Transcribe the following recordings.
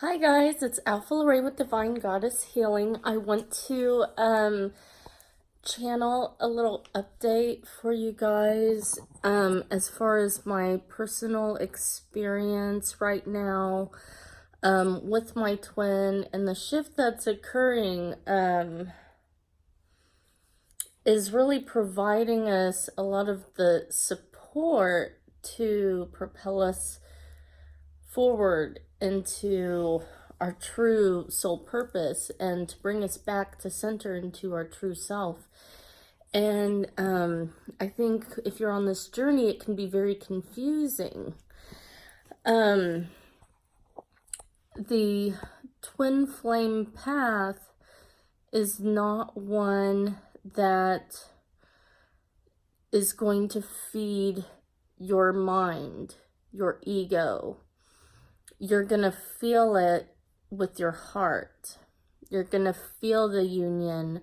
Hi guys, it's Alpha Lorraine with Divine Goddess Healing. I want to channel a little update for you guys as far as my personal experience right now with my twin, and the shift that's occurring is really providing us a lot of the support to propel us forward into our true soul purpose and to bring us back to center into our true self. And I think if you're on this journey, it can be very confusing. The twin flame path is not one that is going to feed your mind, your ego. You're going to feel it with your heart. You're going to feel the union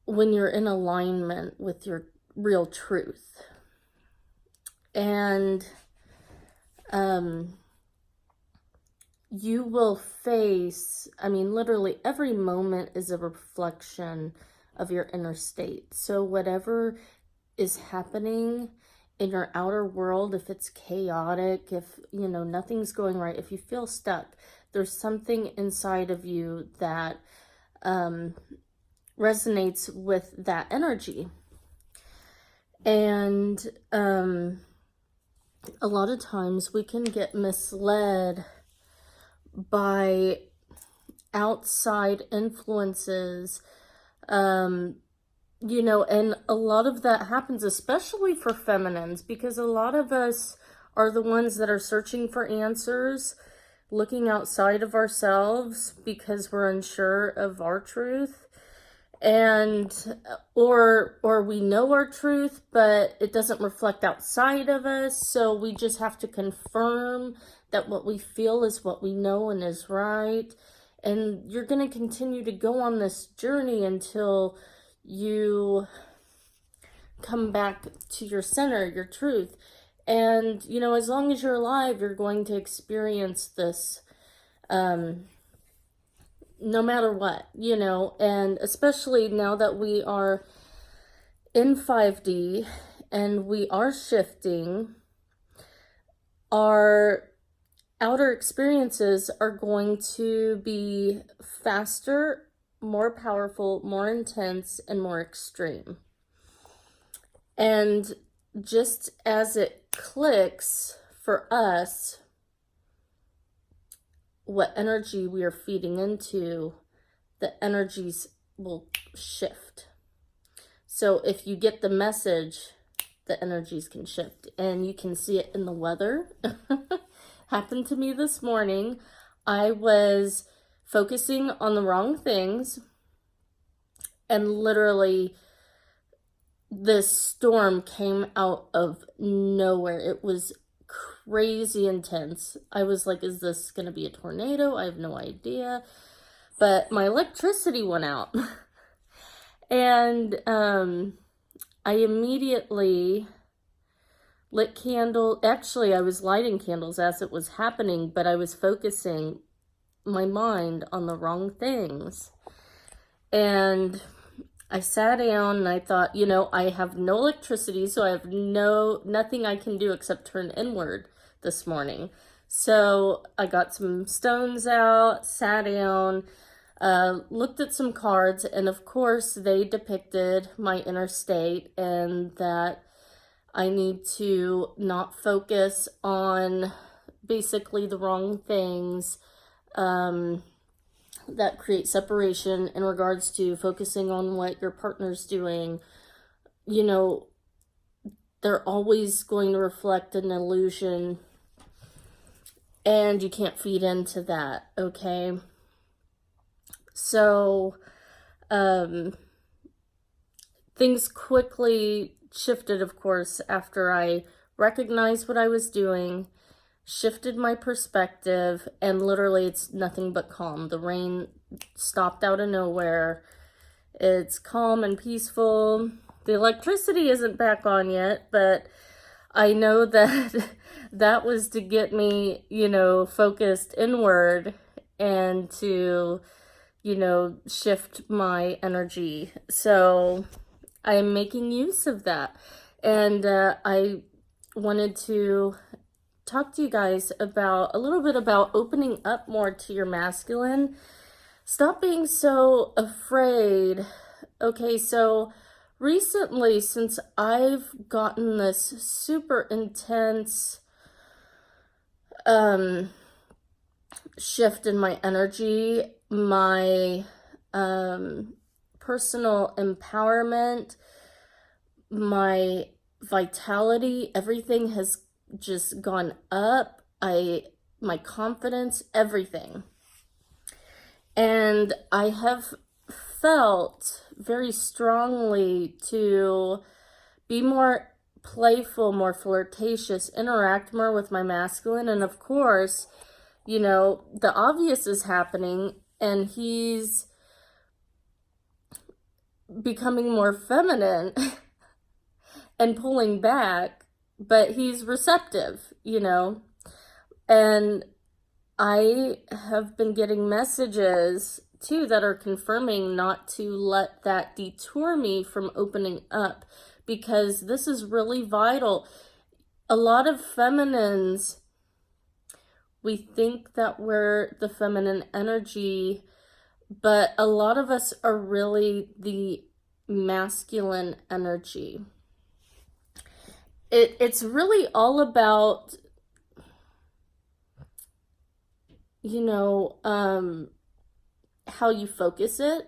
when you're in alignment with your real truth. And you will face, literally every moment is a reflection of your inner state. So whatever is happening in your outer world, if it's chaotic, if nothing's going right, if you feel stuck, there's something inside of you that resonates with that energy. And a lot of times we can get misled by outside influences, and a lot of that happens, especially for feminines, because a lot of us are the ones that are searching for answers, looking outside of ourselves because we're unsure of our truth, and or we know our truth, but it doesn't reflect outside of us, so we just have to confirm that what we feel is what we know and is right. And you're going to continue to go on this journey until you come back to your center, your truth. And, as long as you're alive, you're going to experience this, no matter what, and especially now that we are in 5D and we are shifting, our outer experiences are going to be faster, more powerful, more intense, and more extreme. And just as it clicks for us what energy we are feeding into, the energies will shift. So if you get the message, the energies can shift, and you can see it in the weather. Happened to me this morning. I was focusing on the wrong things, and literally this storm came out of nowhere. It was crazy intense. I was like, is this gonna be a tornado? I have no idea. But my electricity went out. And I immediately lit candle. Actually, I was lighting candles as it was happening, but I was focusing my mind on the wrong things. And I sat down and I thought, I have no electricity, so I have nothing I can do except turn inward this morning. So I got some stones out, sat down, looked at some cards, and of course they depicted my inner state, and that I need to not focus on basically the wrong things that create separation in regards to focusing on what your partner's doing. They're always going to reflect an illusion, and you can't feed into that, okay? So things quickly shifted, of course, after I recognized what I was doing, shifted my perspective, and literally it's nothing but calm. The rain stopped out of nowhere. It's calm and peaceful. The electricity isn't back on yet, but I know that that was to get me, focused inward and to, shift my energy. So I'm making use of that. And I wanted to talk to you guys about a little bit about opening up more to your masculine. Stop being so afraid. Okay, so recently, since I've gotten this super intense shift in my energy, my personal empowerment, my vitality, everything has just gone up. My confidence, everything. And I have felt very strongly to be more playful, more flirtatious, interact more with my masculine. And of course, the obvious is happening, and he's becoming more feminine and pulling back, but he's receptive, and I have been getting messages too that are confirming not to let that detour me from opening up, because this is really vital. A lot of feminines, we think that we're the feminine energy, but a lot of us are really the masculine energy. It's really all about, how you focus it.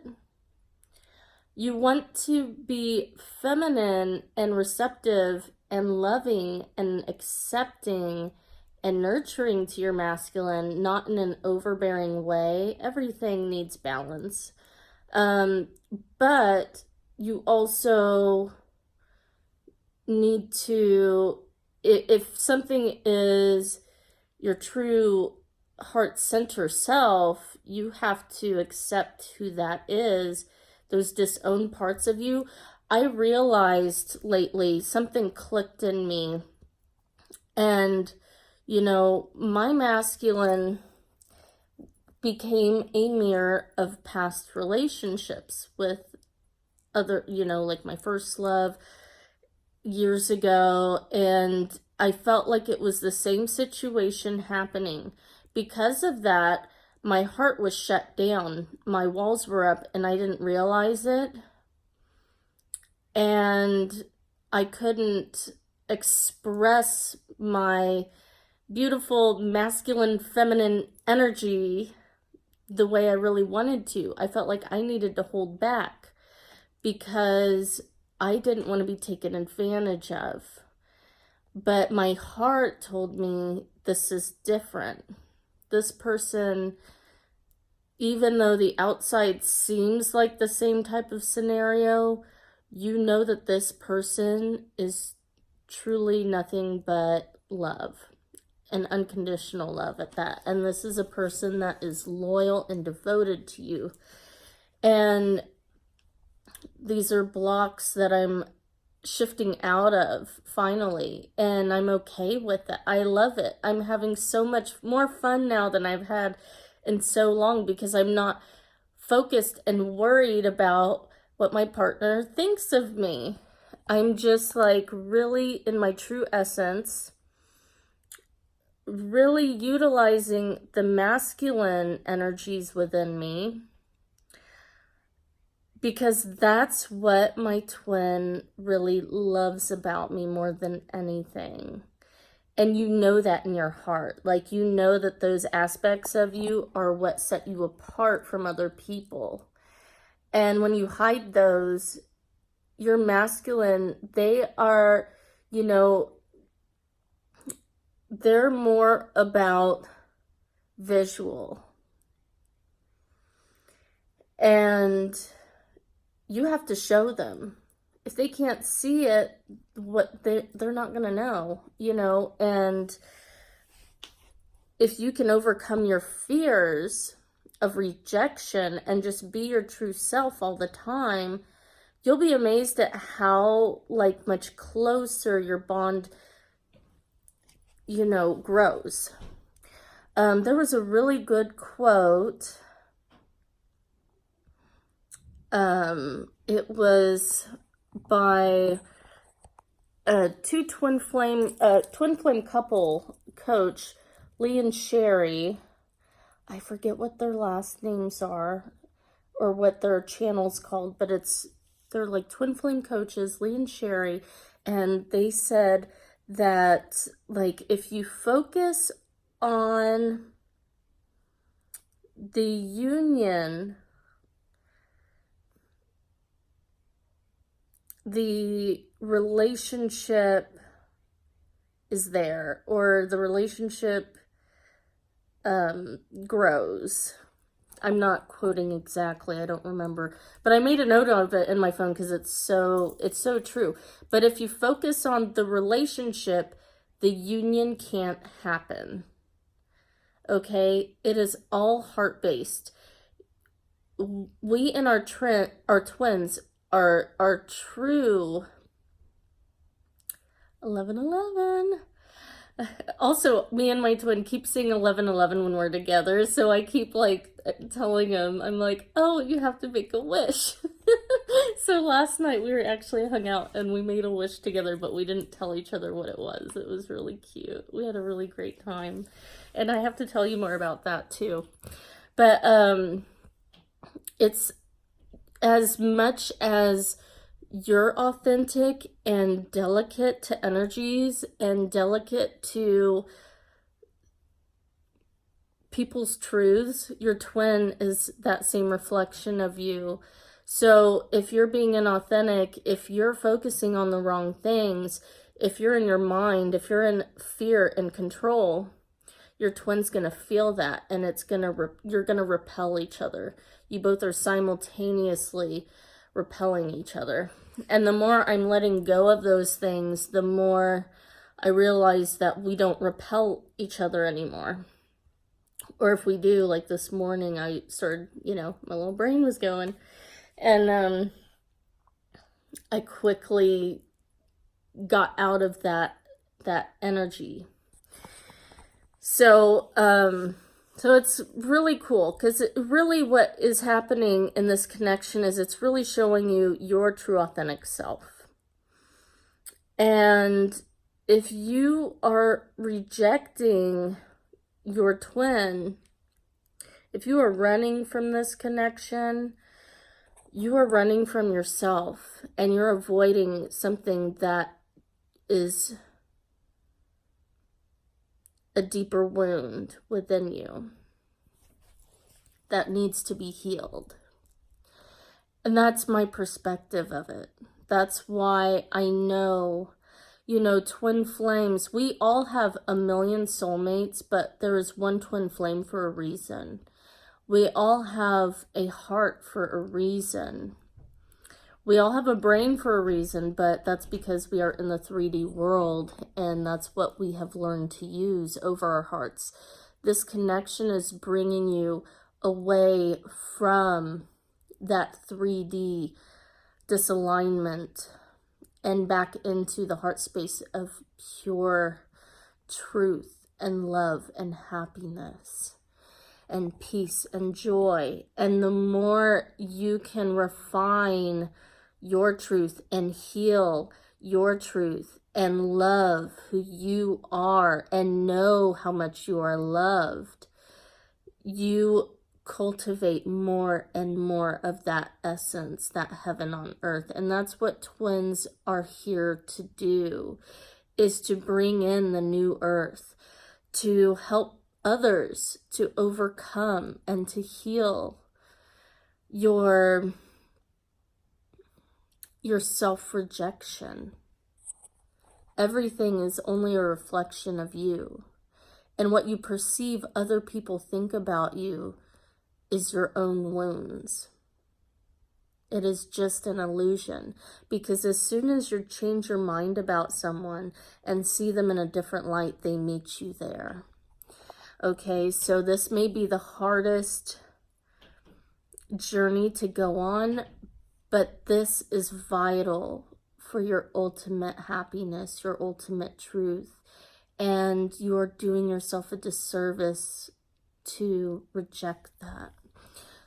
You want to be feminine and receptive and loving and accepting and nurturing to your masculine, not in an overbearing way. Everything needs balance. But you also need to, if something is your true heart center self, you have to accept who that is, those disowned parts of you. I realized lately something clicked in me, and my masculine became a mirror of past relationships with other, like my first love years ago, and I felt like it was the same situation happening. Because of that, my heart was shut down. My walls were up, and I didn't realize it. And I couldn't express my beautiful masculine, feminine energy the way I really wanted to. I felt like I needed to hold back because I didn't want to be taken advantage of. But my heart told me this is different. This person, even though the outside seems like the same type of scenario, that this person is truly nothing but love, and unconditional love at that. And this is a person that is loyal and devoted to you. And these are blocks that I'm shifting out of finally, and I'm okay with it. I love it. I'm having so much more fun now than I've had in so long, because I'm not focused and worried about what my partner thinks of me. I'm just like really in my true essence, really utilizing the masculine energies within me, because that's what my twin really loves about me more than anything. And that in your heart. Like, that those aspects of you are what set you apart from other people. And when you hide those, your masculine, they are, they're more about visual. And you have to show them. If they can't see it, they're not going to know, and if you can overcome your fears of rejection and just be your true self all the time, you'll be amazed at how much closer your bond grows. There was a really good quote. It was by a twin flame couple coach, Lee and Sherry. I forget what their last names are or what their channel's called, but they're like twin flame coaches, Lee and Sherry, and they said that, like, if you focus on the union, the relationship is there, or the relationship grows. I'm not quoting exactly, I don't remember, but I made a note of it in my phone because it's so true. But if you focus on the relationship, the union can't happen. Okay, it is all heart-based. We and our twins are true. 11:11. Also, me and my twin keep saying 11:11 when we're together, so I keep like telling him, I'm like, oh, you have to make a wish. So last night we were actually hung out and we made a wish together, but we didn't tell each other what it was. It was really cute. We had a really great time, and I have to tell you more about that too. But it's as much as you're authentic and delicate to energies and delicate to people's truths, your twin is that same reflection of you. So if you're being inauthentic, if you're focusing on the wrong things, if you're in your mind, if you're in fear and control, your twin's gonna feel that, and you're gonna repel each other. You both are simultaneously repelling each other. And the more I'm letting go of those things, the more I realize that we don't repel each other anymore. Or if we do, like this morning, I started, my little brain was going, and I quickly got out of that energy. So it's really cool, because really what is happening in this connection is it's really showing you your true authentic self. And if you are rejecting your twin, if you are running from this connection, you are running from yourself, and you're avoiding something that is a deeper wound within you that needs to be healed. And that's my perspective of it. That's why I know, twin flames, we all have a million soulmates, but there is one twin flame for a reason. We all have a heart for a reason. We all have a brain for a reason, but that's because we are in the 3D world, and that's what we have learned to use over our hearts. This connection is bringing you away from that 3D disalignment and back into the heart space of pure truth and love and happiness and peace and joy. And the more you can refine your truth and heal your truth and love who you are and know how much you are loved, you cultivate more and more of that essence, that heaven on earth. And that's what twins are here to do, is to bring in the new earth, to help others to overcome and to heal your self-rejection. Everything is only a reflection of you. And what you perceive other people think about you is your own wounds. It is just an illusion, because as soon as you change your mind about someone and see them in a different light, they meet you there. Okay, so this may be the hardest journey to go on, but this is vital for your ultimate happiness, your ultimate truth, And you are doing yourself a disservice to reject that.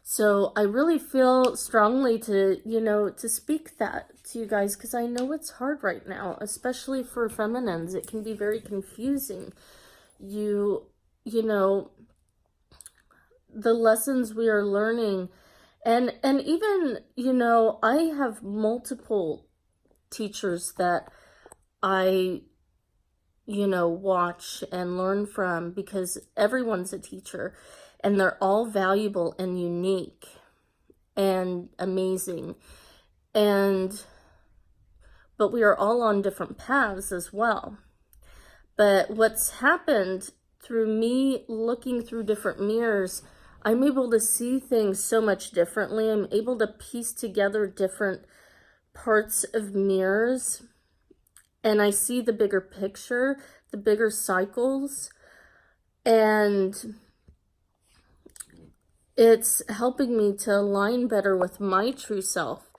So I really feel strongly to, to speak that to you guys, because I know it's hard right now, especially for feminines. It can be very confusing. You know, the lessons we are learning, and even, I have multiple teachers that I watch and learn from, because everyone's a teacher and they're all valuable and unique and amazing. But we are all on different paths as well. But what's happened through me looking through different mirrors, I'm able to see things so much differently. I'm able to piece together different parts of mirrors, and I see the bigger picture, the bigger cycles, and it's helping me to align better with my true self.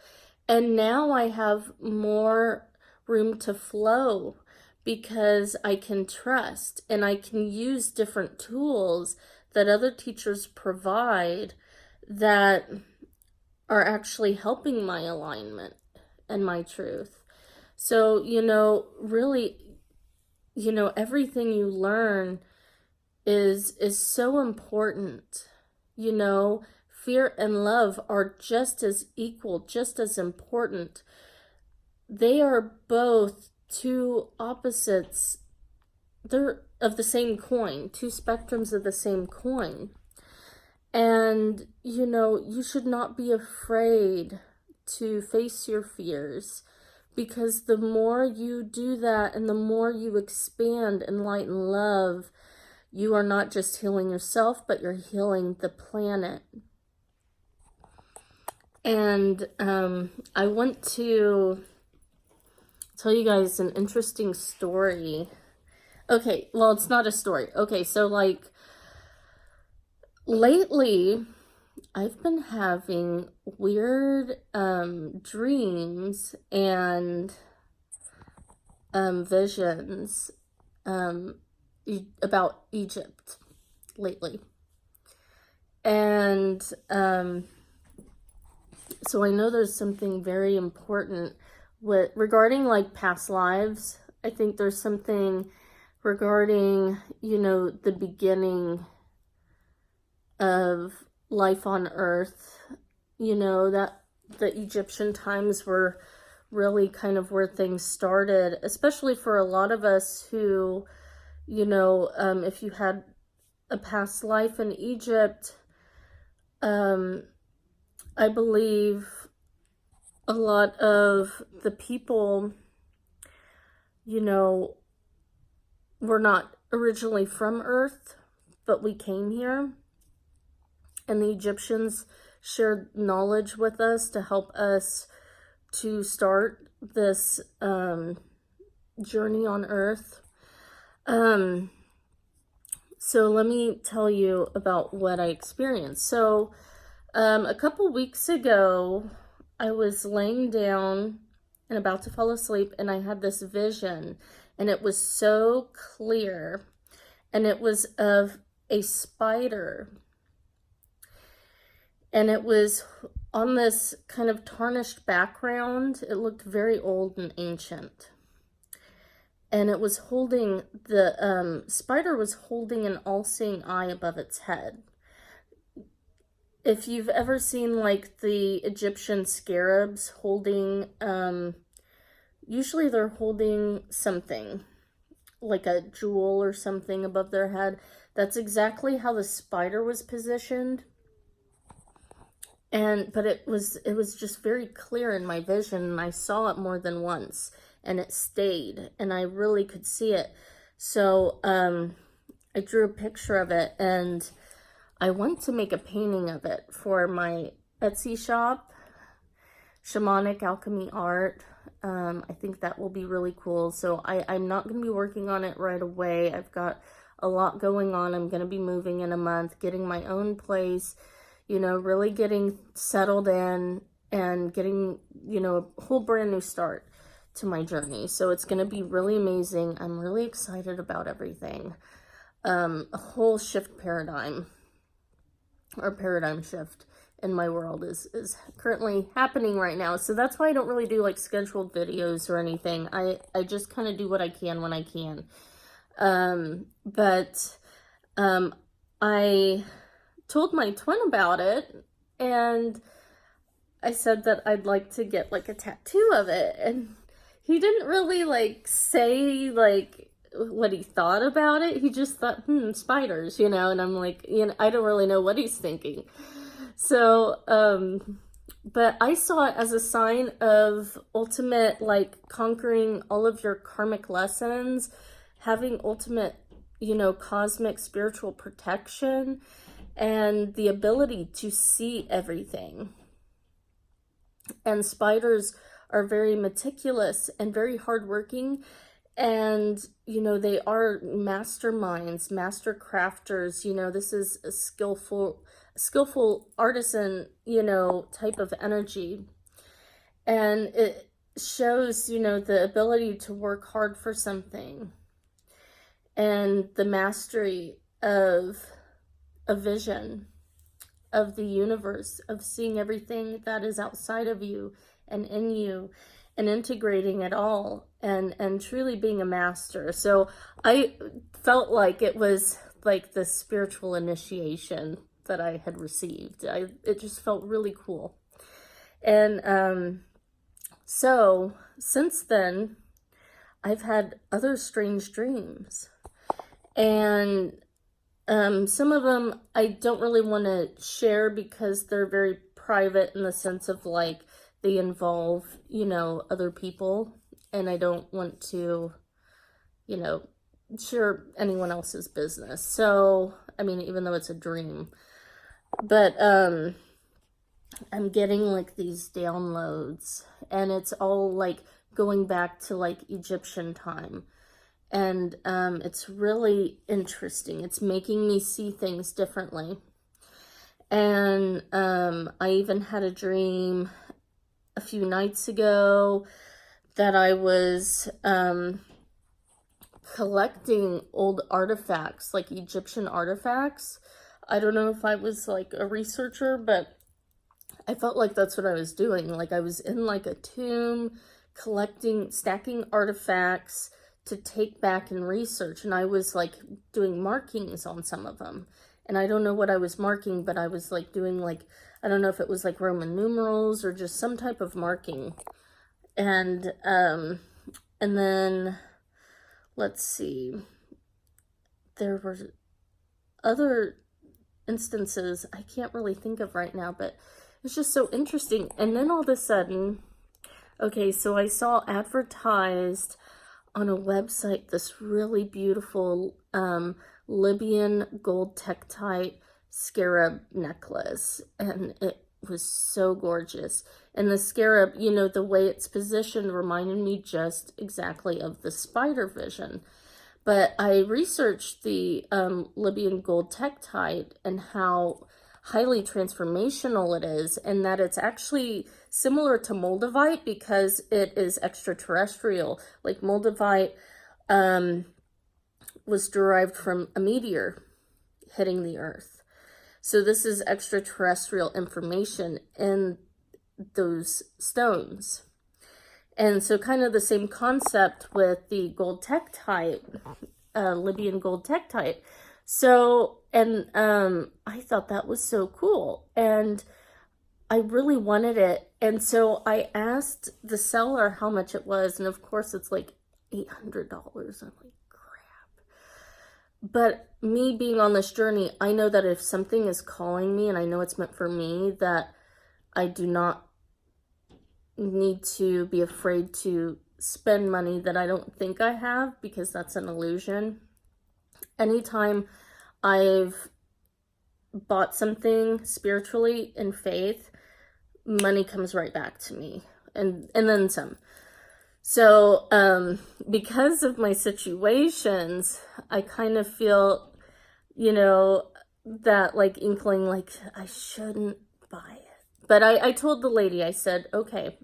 And now I have more room to flow, because I can trust and I can use different tools that other teachers provide that are actually helping my alignment and my truth. So, really, everything you learn is so important. Fear and love are just as equal, just as important. They are both two opposites. They're of the same coin, two spectrums of the same coin. And, you should not be afraid to face your fears, because the more you do that and the more you expand in light and love, you are not just healing yourself, but you're healing the planet. And I want to tell you guys an interesting story. Okay, well, it's not a story. Okay, so lately, I've been having weird dreams and visions about Egypt lately. And so I know there's something very important regarding past lives. I think there's something regarding, the beginning of life on Earth, that the Egyptian times were really kind of where things started, especially for a lot of us who, if you had a past life in Egypt, I believe a lot of the people, were not originally from Earth, but we came here. And the Egyptians shared knowledge with us to help us to start this journey on Earth. So let me tell you about what I experienced. So a couple weeks ago, I was laying down and about to fall asleep, and I had this vision, and it was so clear, and it was of a spider. And it was on this kind of tarnished background. It looked very old and ancient. And it was holding, the spider was holding an all-seeing eye above its head. If you've ever seen the Egyptian scarabs holding, usually they're holding something, like a jewel or something above their head. That's exactly how the spider was positioned. But it was just very clear in my vision, and I saw it more than once, and it stayed, and I really could see it. So I drew a picture of it, and I want to make a painting of it for my Etsy shop, Shamanic Alchemy Art. I think that will be really cool. So I'm not going to be working on it right away. I've got a lot going on. I'm going to be moving in a month, getting my own place, really getting settled in and getting, a whole brand new start. to my journey. So it's going to be really amazing. I'm really excited about everything. A whole paradigm shift in my world is currently happening right now. So that's why I don't really do like scheduled videos or anything. I just kind of do what I can when I can. I told my twin about it, and I said that I'd like to get like a tattoo of it, and he didn't really like say like what he thought about it. He just thought, spiders, and I'm like, I don't really know what he's thinking. So, but I saw it as a sign of ultimate, like, conquering all of your karmic lessons, having ultimate, cosmic spiritual protection, and the ability to see everything. And spiders are very meticulous and very hardworking, and they are masterminds, master crafters. This is a skillful artisan, type of energy, and it shows, the ability to work hard for something, and the mastery of a vision of the universe, of seeing everything that is outside of you and in you, and integrating it all, and truly being a master. So I felt like it was like the spiritual initiation that I had received. It just felt really cool. And so since then, I've had other strange dreams, and some of them I don't really want to share because they're very private, in the sense of like they involve, other people, and I don't want to, share anyone else's business. So, I mean, even though it's a dream, but I'm getting like these downloads, and it's all like going back to like Egyptian time. And it's really interesting. It's making me see things differently. And I even had a dream a few nights ago that I was collecting old artifacts, like Egyptian artifacts. I don't know if I was like a researcher, but I felt like that's what I was doing. Like I was in like a tomb stacking artifacts to take back and research, and I was like doing markings on some of them, and I don't know what I was marking, but I was like doing like, I don't know if it was like Roman numerals or just some type of marking. And then let's see, there were other instances I can't really think of right now, but it's just so interesting. And then all of a sudden, okay, so I saw advertised on a website this really beautiful Libyan gold tektite scarab necklace, and it was so gorgeous. And the scarab, the way it's positioned reminded me just exactly of the spider vision. But I researched the Libyan gold tektite and how highly transformational it is, and that it's actually similar to Moldavite because it is extraterrestrial. Like Moldavite was derived from a meteor hitting the earth. So this is extraterrestrial information in those stones. And so kind of the same concept with the gold tektite, Libyan gold tektite. So, and I thought that was so cool, and I really wanted it. And so I asked the seller how much it was, and of course it's like $800. I'm like, crap. But me being on this journey, I know that if something is calling me and I know it's meant for me, that I do not need to be afraid to spend money that I don't think I have, because that's an illusion. Anytime I've bought something spiritually in faith, money comes right back to me, and then some. So because of my situations, I kind of feel, that like inkling, like I shouldn't buy it. But I told the lady, I said, okay,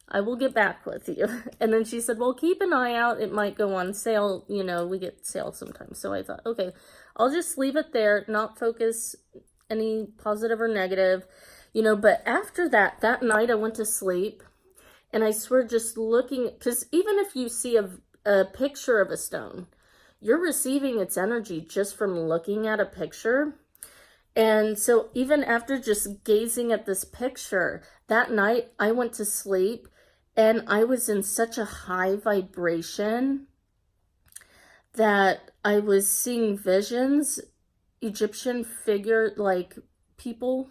I will get back with you. And then she said, well, keep an eye out. It might go on sale. You know, we get sales sometimes. So I thought, okay, I'll just leave it there, not focus any positive or negative, you know. But after that night I went to sleep, and I swear, just looking, because even if you see a picture of a stone, you're receiving its energy just from looking at a picture. And so even after just gazing at this picture, that night I went to sleep and I was in such a high vibration that I was seeing visions, Egyptian figure, like people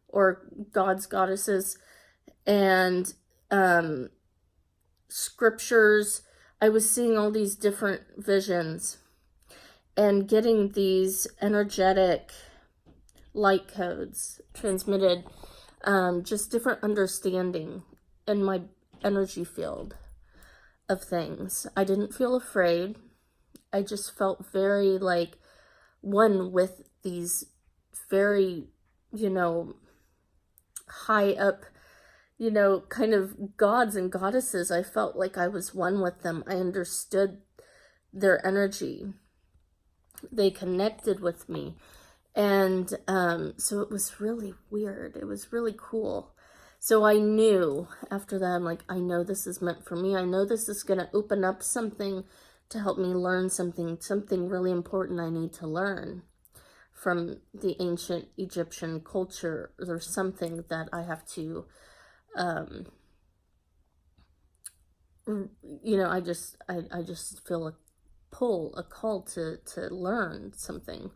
or gods, goddesses, and scriptures. I was seeing all these different visions and getting these energetic light codes transmitted, just different understanding in my energy field of things. I didn't feel afraid. I just felt very like one with these very, you know, high up, you know, kind of gods and goddesses. I felt like I was one with them. I understood their energy. They connected with me. And so it was really weird. It was really cool. So I knew after that, I'm like, I know this is meant for me. I know this is going to open up something to help me learn something really important I need to learn from the ancient Egyptian culture. There's something that I have to, you know, I just feel a pull, a call to learn something.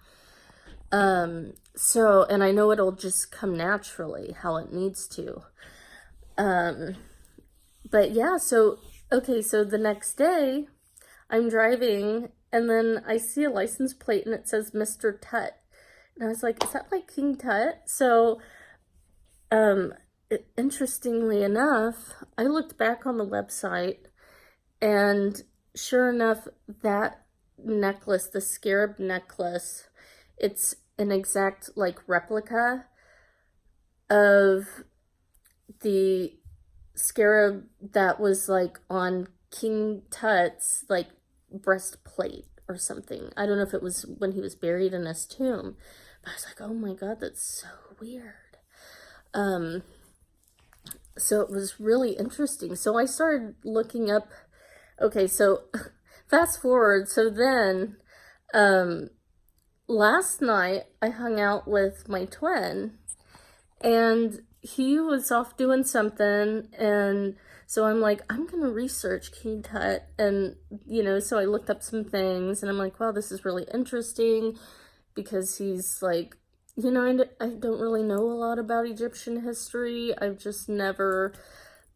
So, and I know it'll just come naturally how it needs to. But yeah, so, okay, so the next day I'm driving and then I see a license plate and it says Mr. Tut. And I was like, is that like King Tut? So, interestingly enough, I looked back on the website and sure enough, that necklace, the scarab necklace, it's an exact like replica of the scarab that was like on King Tut's like breastplate or something. I don't know if it was when he was buried in his tomb, but I was like, oh my God, that's so weird. So it was really interesting. So I started looking up, okay, so fast forward. So then, last night I hung out with my twin and he was off doing something, and so I'm like, I'm gonna research King Tut, and you know, so I looked up some things and I'm like, wow, this is really interesting because he's like, you know, I don't really know a lot about Egyptian history. I've just never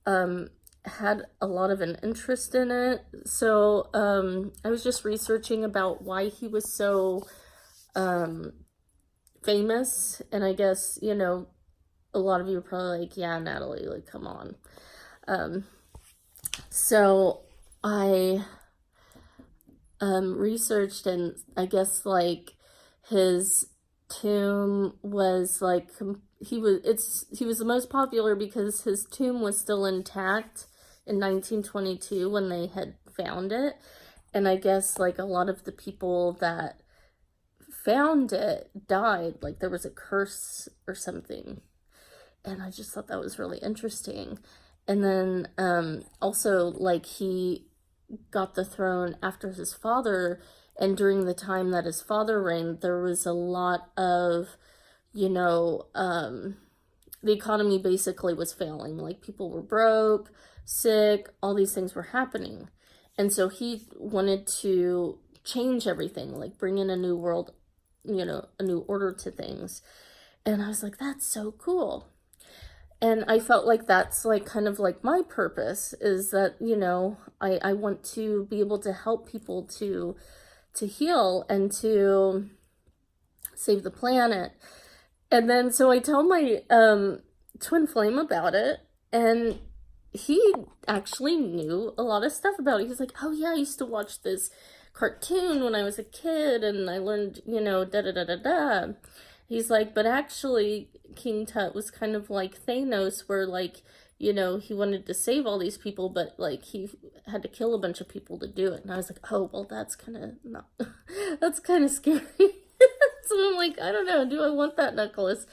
had a lot of an interest in it. So I was just researching about why he was so famous, and I guess, you know, a lot of you are probably like, yeah, Natalie, like, come on. So I researched, and I guess like his tomb was like, he was the most popular because his tomb was still intact in 1922 when they had found it. And I guess like a lot of the people that found it died, like there was a curse or something. And I just thought that was really interesting. And then also like he got the throne after his father, and during the time that his father reigned, there was a lot of, you know, the economy basically was failing. Like people were broke, sick, all these things were happening. And so he wanted to change everything, like bring in a new world, you know, a new order to things. And I was like, that's so cool. And I felt like that's like kind of like my purpose, is that, you know, I want to be able to help people to heal and to save the planet. And then so I told my twin flame about it, and he actually knew a lot of stuff about it. He's like, oh yeah, I used to watch this cartoon when I was a kid and I learned, you know, da da da da da. He's like, but actually King Tut was kind of like Thanos, where like you know, he wanted to save all these people, but like he had to kill a bunch of people to do it. And I was like, oh, well, that's kind of not, that's kind of scary. So I'm like, I don't know, do I want that necklace?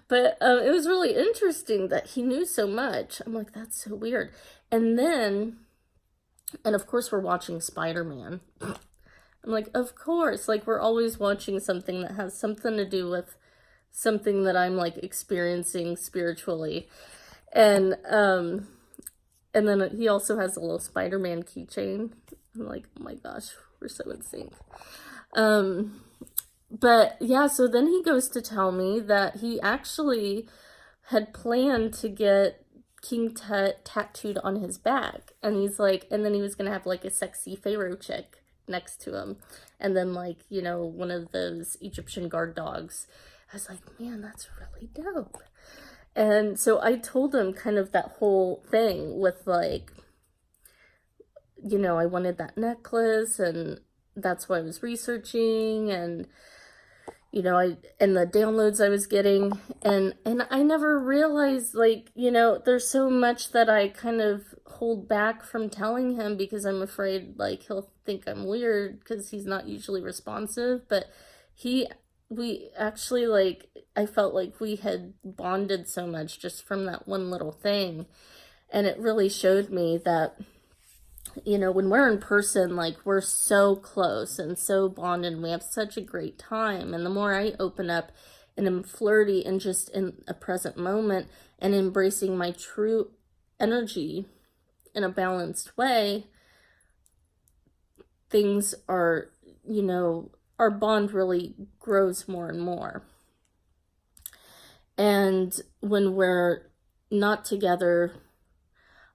But it was really interesting that he knew so much. I'm like, that's so weird. And then, and of course, we're watching Spider-Man. I'm like, of course, like we're always watching something that has something to do with something that I'm like experiencing spiritually. And then he also has a little Spider-Man keychain. I'm like, oh my gosh, we're so in sync. But yeah, so then he goes to tell me that he actually had planned to get King Tut tattooed on his back. And he's like, and then he was gonna have like a sexy Pharaoh chick next to him. And then like, you know, one of those Egyptian guard dogs. I was like, man, that's really dope. And so I told him kind of that whole thing with like, you know, I wanted that necklace and that's why I was researching, and you know, and the downloads I was getting, and I never realized, like, you know, there's so much that I kind of hold back from telling him because I'm afraid like he'll think I'm weird because he's not usually responsive. But we actually, like, I felt like we had bonded so much just from that one little thing, and it really showed me that, you know, when we're in person, like, we're so close and so bonded and we have such a great time. And the more I open up and am flirty and just in a present moment and embracing my true energy in a balanced way, things are, you know, our bond really grows more and more. And when we're not together,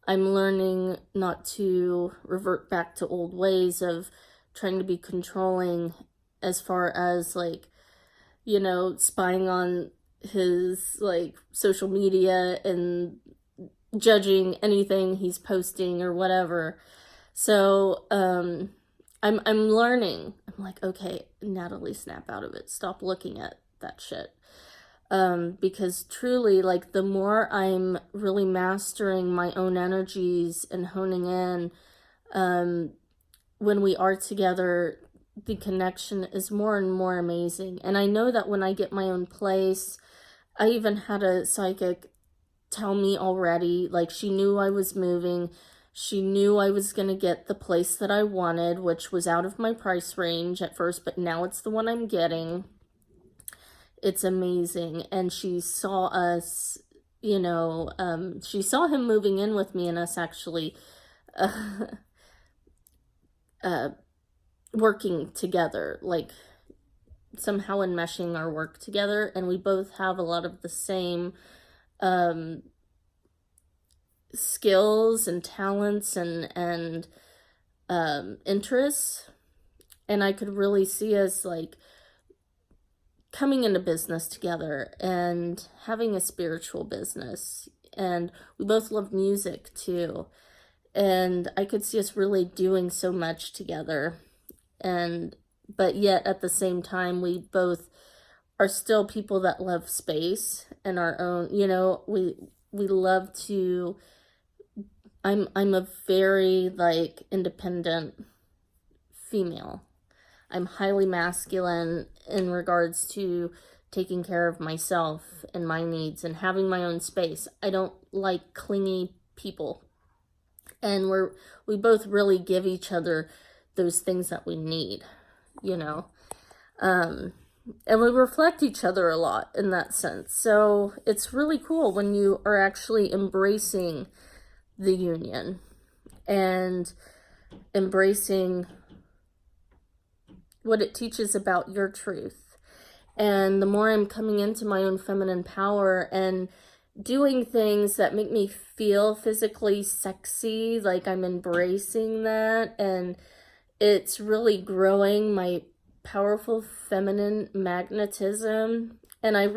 I'm learning not to revert back to old ways of trying to be controlling as far as, like, you know, spying on his like social media and judging anything he's posting or whatever. So I'm learning. I'm like, okay, Natalie, snap out of it. Stop looking at that shit. Because truly, like, the more I'm really mastering my own energies and honing in, when we are together, the connection is more and more amazing. And I know that when I get my own place, I even had a psychic tell me already, like, she knew I was moving. She knew I was going to get the place that I wanted, which was out of my price range at first, but now it's the one I'm getting. It's amazing. And she saw us, you know, she saw him moving in with me and us actually working together, like somehow enmeshing our work together. And we both have a lot of the same skills and talents and interests. And I could really see us like coming into business together and having a spiritual business. And we both love music too. And I could see us really doing so much together. But yet at the same time, we both are still people that love space and our own, you know, we love to, I'm a very like independent female. I'm highly masculine in regards to taking care of myself and my needs and having my own space. I don't like clingy people. And we both really give each other those things that we need, you know. And we reflect each other a lot in that sense. So it's really cool when you are actually embracing the union and embracing what it teaches about your truth. And the more I'm coming into my own feminine power and doing things that make me feel physically sexy, like I'm embracing that, and it's really growing my powerful feminine magnetism. And I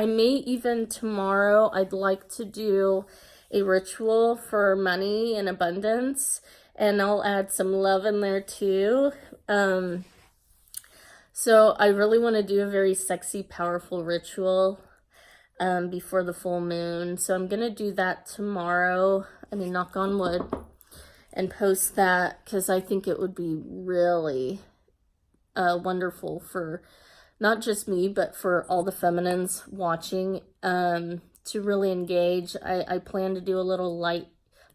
may even tomorrow, I'd like to do a ritual for money and abundance, and I'll add some love in there too. So I really want to do a very sexy, powerful ritual. before the full moon. So I'm going to do that tomorrow. I mean, knock on wood, and post that, because I think it would be really wonderful for not just me, but for all the feminines watching, to really engage. I plan to do a little light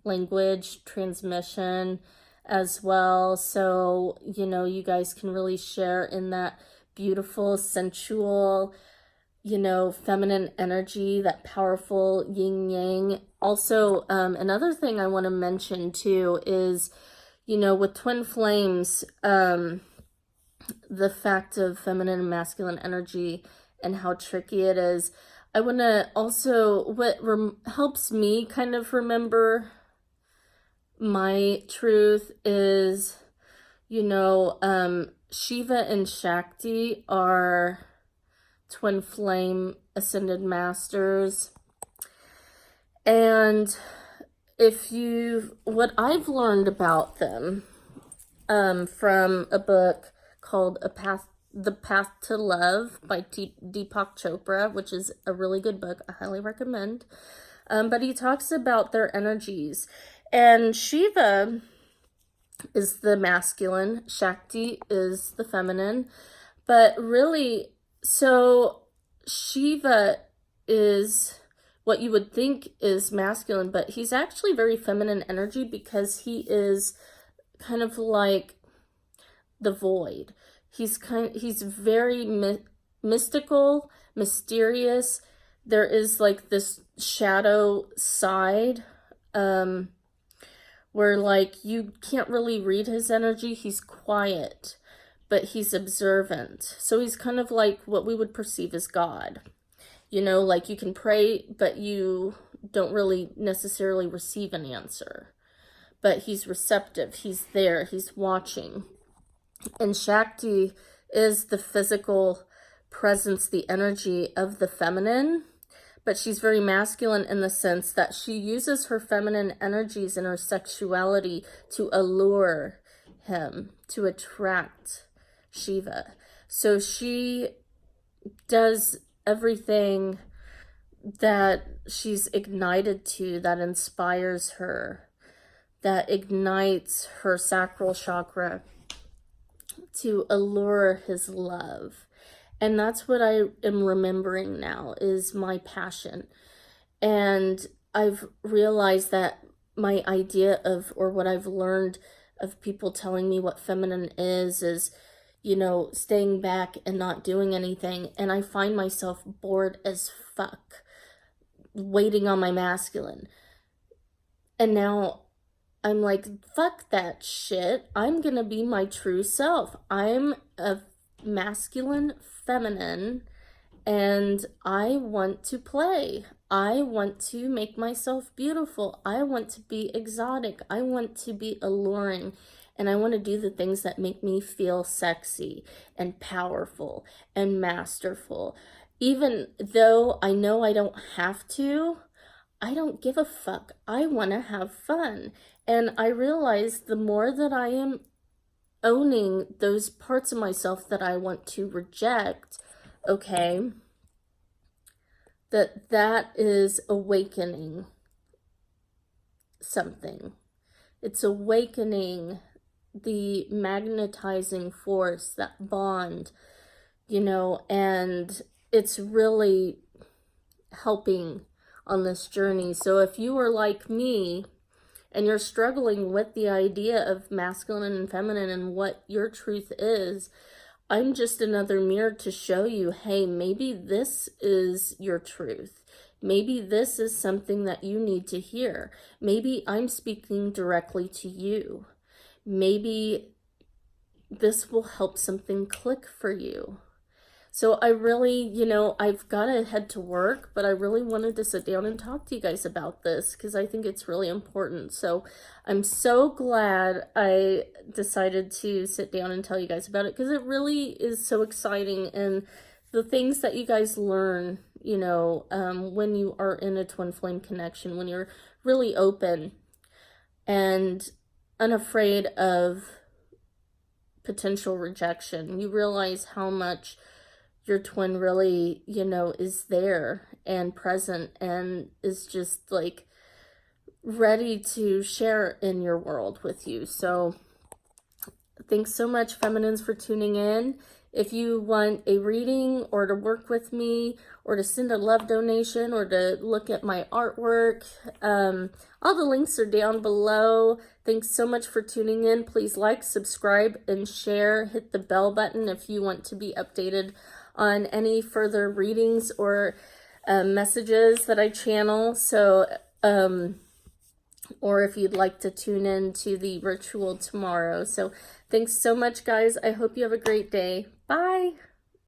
language transmission as well, so you guys can really share in that beautiful, sensual, feminine energy, that powerful yin yang. Also, another thing I want to mention too is, with twin flames, the fact of feminine and masculine energy and how tricky it is. I want to also, what helps me kind of remember my truth is, Shiva and Shakti are twin flame ascended masters. And what I've learned about them, from a book called The Path to Love by Deepak Chopra, which is a really good book. I highly recommend. But he talks about their energies. And Shiva is the masculine, Shakti is the feminine. But really, so Shiva is what you would think is masculine, but he's actually very feminine energy, because he is kind of like the void. He's very mystical, mysterious. There is like this shadow side, where like you can't really read his energy. He's quiet, but he's observant. So he's kind of like what we would perceive as God. Like you can pray, but you don't really necessarily receive an answer. But he's receptive, he's there, he's watching. And Shakti is the physical presence, the energy of the feminine, but she's very masculine in the sense that she uses her feminine energies and her sexuality to allure him, to attract Shiva. So she does everything that she's ignited to, that inspires her, that ignites her sacral chakra to allure his love. And that's what I am remembering now, is my passion. And I've realized that my idea of, or what I've learned of people telling me what feminine is staying back and not doing anything. And I find myself bored as fuck, waiting on my masculine. And now I'm like, fuck that shit. I'm gonna be my true self. I'm a masculine feminine, and I want to play. I want to make myself beautiful. I want to be exotic. I want to be alluring. And I want to do the things that make me feel sexy and powerful and masterful. Even though I know I don't have to, I don't give a fuck. I want to have fun. And I realize the more that I am owning those parts of myself that I want to reject, okay, that is awakening something. It's awakening the magnetizing force, that bond, and it's really helping on this journey. So if you are like me and you're struggling with the idea of masculine and feminine and what your truth is, I'm just another mirror to show you, hey, maybe this is your truth. Maybe this is something that you need to hear. Maybe I'm speaking directly to you. Maybe this will help something click for you. So I really, I've got to head to work, but I really wanted to sit down and talk to you guys about this because I think it's really important. So I'm so glad I decided to sit down and tell you guys about it, because it really is so exciting. And the things that you guys learn, when you are in a twin flame connection, when you're really open and unafraid of potential rejection, you realize how much your twin really, you know, is there and present and is just like ready to share in your world with you. So thanks so much, feminines, for tuning in. If you want a reading or to work with me or to send a love donation or to look at my artwork, all the links are down below. Thanks so much for tuning in. Please like, subscribe, and share. Hit the bell button if you want to be updated on any further readings or messages that I channel. So, or if you'd like to tune in to the ritual tomorrow. So thanks so much, guys. I hope you have a great day. Bye.